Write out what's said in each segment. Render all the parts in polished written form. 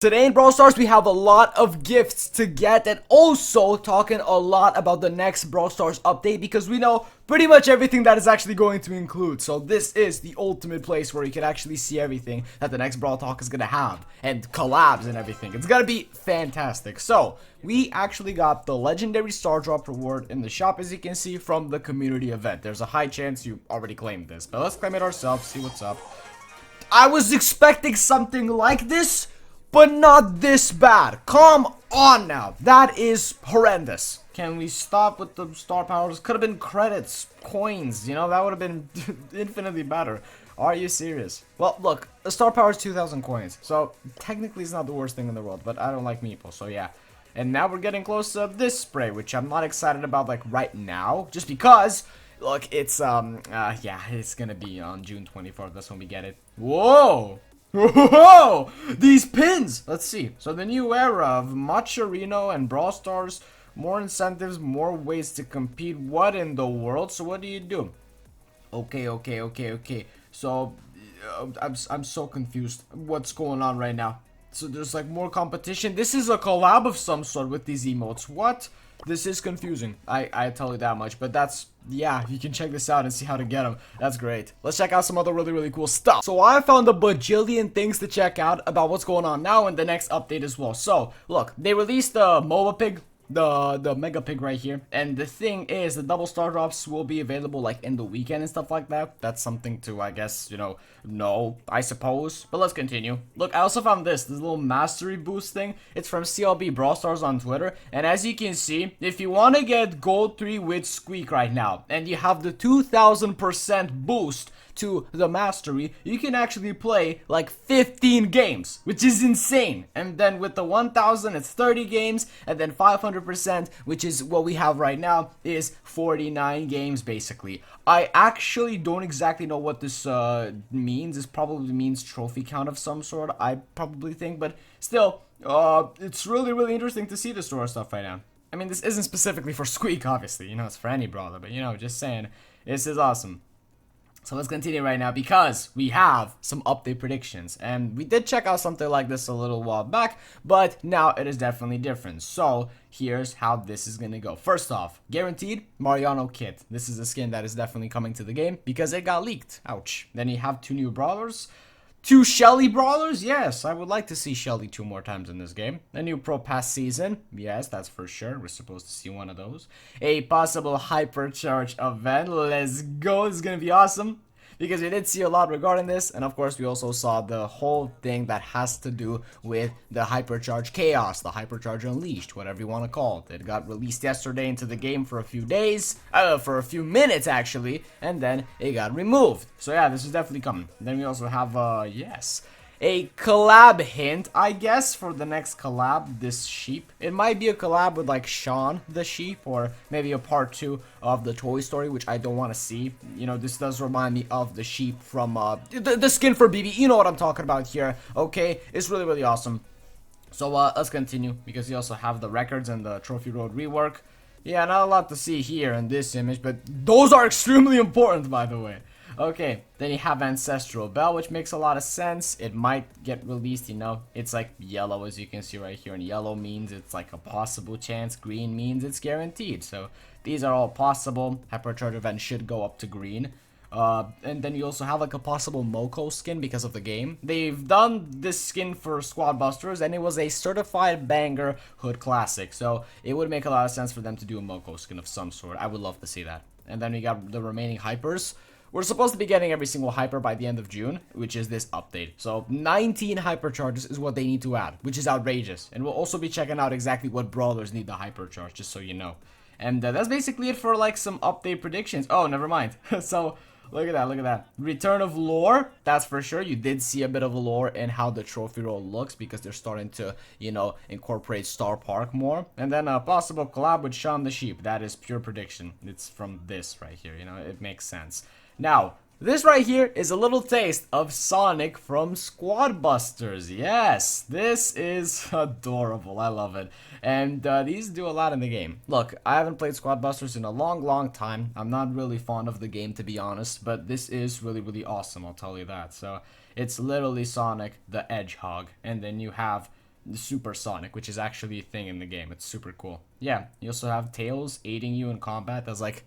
Today in Brawl Stars, we have a lot of gifts to get and also talking a lot about the next Brawl Stars update because we know pretty much everything that is actually going to include. So this is the ultimate place where you can actually see everything that the next Brawl Talk is going to have and collabs and everything. It's going to be fantastic. So we actually got the legendary star drop reward in the shop, as you can see, from the community event. There's a high chance you already claimed this, but let's claim it ourselves, see what's up. I was expecting something like this, but not this bad. Come on now. That is horrendous. Can we stop with the star powers? Could have been credits, coins, you know, that would have been infinitely better. Are you serious? Well, look, the star power is 2,000 coins, so technically it's not the worst thing in the world, but I don't like meeple, so yeah. And now we're getting close to this spray, which I'm not excited about, like, right now, just because, look, it's, yeah, it's gonna be on June 24th, that's when we get it. Whoa! Whoa! These pins! Let's see. So the new era of Macherino and Brawl Stars. More incentives, more ways to compete. What in the world? So what do you do? Okay. So I'm so confused. What's going on right now? So there's like more competition. This is a collab of some sort with these emotes. What? This is confusing. I tell you that much. But that's, yeah, you can check this out and see how to get them. That's great. Let's check out some other really cool stuff. So I found a bajillion things to check out about what's going on now in the next update as well. So look, they released the MOBA pig, the mega pig right here, and the thing is the double star drops will be available like in the weekend and stuff like that. That's something to, I guess, you know, I suppose, but let's continue. Look, I also found this little mastery boost thing. It's from CLB Brawl Stars on Twitter, and as you can see, if you want to get gold 3 with Squeak right now and you have the 2000% boost to the mastery, you can actually play like 15 games, which is insane. And then with the 1000, it's 30 games, and then 500%, which is what we have right now, is 49 games basically. I actually don't exactly know what this means. This probably means trophy count of some sort, I probably think, but still, it's really interesting to see this sort of stuff right now. I mean, this isn't specifically for Squeak, obviously, you know, it's for any brawler, but you know, just saying, this is awesome. So let's continue right now because we have some update predictions, and we did check out something like this a little while back, but now it is definitely different. So here's how this is gonna go. First off, guaranteed Mariano kit. This is a skin that is definitely coming to the game because it got leaked. Ouch. Then you have 2 new brawlers. 2 Shelly brawlers? Yes, I would like to see Shelly 2 more times in this game. A new Pro Pass season? Yes, that's for sure. We're supposed to see one of those. A possible Hypercharge event. Let's go. This is going to be awesome, because we did see a lot regarding this, and of course we also saw the whole thing that has to do with the Hypercharge Chaos, the Hypercharge Unleashed, whatever you want to call it. It got released yesterday into the game for a few days, for a few minutes actually, and then it got removed. So yeah, this is definitely coming. Then we also have, yes, a collab hint, I guess, for the next collab, this sheep. It might be a collab with like Sean the sheep, or maybe a part 2 of the Toy Story, which I don't want to see. You know, this does remind me of the sheep from the skin for BB. You know what I'm talking about here, okay? It's really awesome. So let's continue, because you also have the records and the Trophy Road rework. Yeah, not a lot to see here in this image, but those are extremely important, by the way. Okay, then you have Ancestral Bell, which makes a lot of sense. It might get released, you know. It's like yellow, as you can see right here, and yellow means it's like a possible chance. Green means it's guaranteed. So these are all possible. Hypercharge event should go up to green. And then you also have like a possible Moko skin because of the game. They've done this skin for Squad Busters, and it was a certified banger hood classic. So it would make a lot of sense for them to do a Moko skin of some sort. I would love to see that. And then we got the remaining hypers. We're supposed to be getting every single hyper by the end of June, which is this update. So 19 hypercharges is what they need to add, which is outrageous. And we'll also be checking out exactly what brawlers need the hypercharge, just so you know. And that's basically it for like some update predictions. Oh, never mind. So look at that. Return of lore, that's for sure. You did see a bit of lore in how the trophy roll looks, because they're starting to, you know, incorporate Star Park more. And then a possible collab with Sean the Sheep. That is pure prediction. It's from this right here, you know, it makes sense. Now, this right here is a little taste of Sonic from Squad Busters. Yes, this is adorable. I love it. And these do a lot in the game. Look, I haven't played Squad Busters in a long time. I'm not really fond of the game, to be honest, but this is really awesome, I'll tell you that. So it's literally Sonic the Hedgehog, and then you have Super Sonic, which is actually a thing in the game. It's super cool. Yeah, you also have Tails aiding you in combat. That's like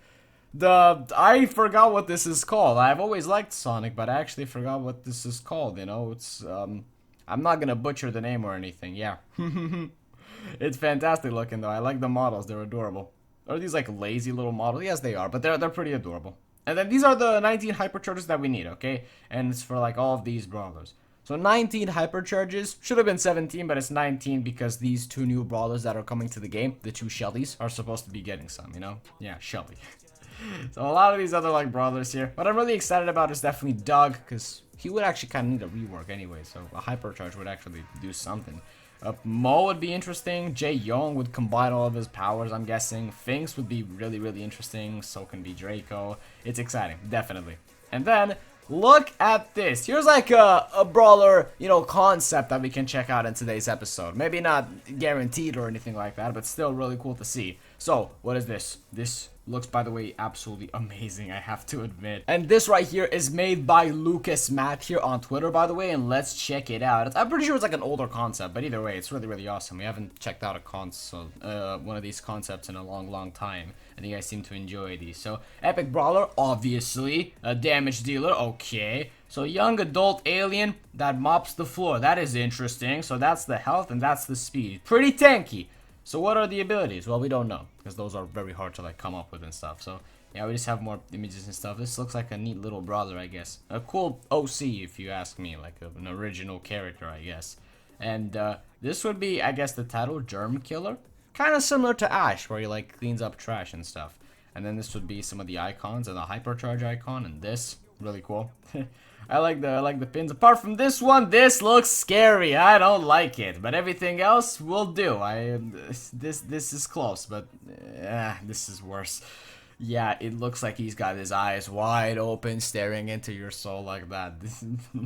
I forgot what this is called. I've always liked Sonic, but I actually forgot what this is called, you know? It's I'm not gonna butcher the name or anything. Yeah. It's fantastic looking though. I like the models. They're adorable. Are these like lazy little models? Yes, they are, but they're pretty adorable. And then these are the 19 hypercharges that we need, okay? And it's for like all of these brawlers. So 19 hypercharges, should have been 17, but it's 19 because these two new brawlers that are coming to the game, the two Shellys, are supposed to be getting some, you know? Yeah, Shelly. So a lot of these other like brawlers here. What I'm really excited about is definitely Doug, because he would actually kind of need a rework anyway, so a hypercharge would actually do something. Mo would be interesting. Jae Young would combine all of his powers, I'm guessing. Finks would be really, really interesting. So can be Draco. It's exciting, definitely. And then, look at this. Here's like a brawler, you know, concept that we can check out in today's episode. Maybe not guaranteed or anything like that, but still really cool to see. So, what is this? This looks, by the way, absolutely amazing, I have to admit. And this right here is made by Lucas Matt here on Twitter, by the way, and let's check it out. I'm pretty sure it's like an older concept, but either way, it's really, really awesome. We haven't checked out one of these concepts in a long, long time, and you guys seem to enjoy these. So, Epic Brawler, obviously. A Damage Dealer, okay. So, Young Adult Alien that mops the floor. That is interesting. So, that's the health and that's the speed. Pretty tanky. So what are the abilities? Well, we don't know, because those are very hard to like come up with and stuff. So yeah, we just have more images and stuff. This looks like a neat little brawler, I guess. A cool OC, if you ask me, like an original character, I guess. And this would be, I guess, the title, Germ Killer. Kind of similar to Ash, where he like cleans up trash and stuff. And then this would be some of the icons, and the hypercharge icon, and this, really cool. I like the pins. Apart from this one, this looks scary. I don't like it, but everything else will do. This is close, but this is worse. Yeah, it looks like he's got his eyes wide open, staring into your soul like that.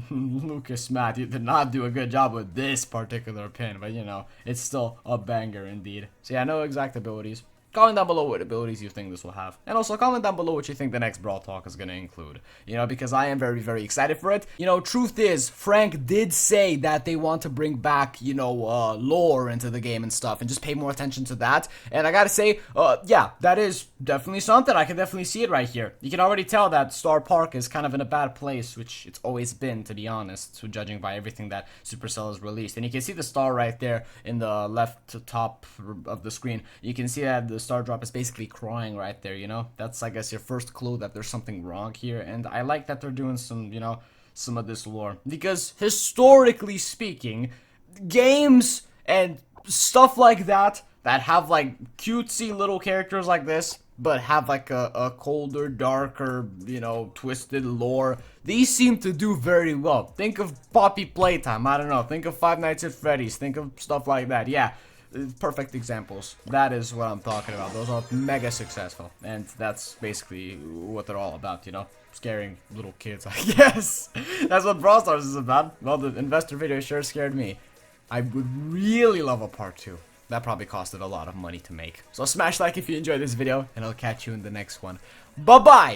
Lucas Matt, you did not do a good job with this particular pin, but you know, it's still a banger indeed. So yeah, no exact abilities. Comment down below what abilities you think this will have. And also comment down below what you think the next Brawl Talk is going to include. You know, because I am very, very excited for it. You know, truth is, Frank did say that they want to bring back, you know, lore into the game and stuff. And just pay more attention to that. And I gotta say, yeah, that is definitely something. I can definitely see it right here. You can already tell that Star Park is kind of in a bad place, which it's always been, to be honest. So judging by everything that Supercell has released. And you can see the star right there in the left top of the screen. You can see that the star drop is basically crying right there, you know. That's, I guess, your first clue that there's something wrong here. And I like that they're doing some, you know, some of this lore, because historically speaking, games and stuff like that have like cutesy little characters like this, but have like a colder, darker, you know, twisted lore, these seem to do very well. Think of Poppy Playtime, I don't know, think of Five Nights at Freddy's, think of stuff like that. Yeah, perfect examples. That is what I'm talking about. Those are mega successful, and that's basically what they're all about, you know, scaring little kids, I guess. That's what Brawl Stars is about. Well, the investor video sure scared me. I would really love a part 2. That probably costed a lot of money to make. So smash like if you enjoyed this video, and I'll catch you in the next one. Bye-bye!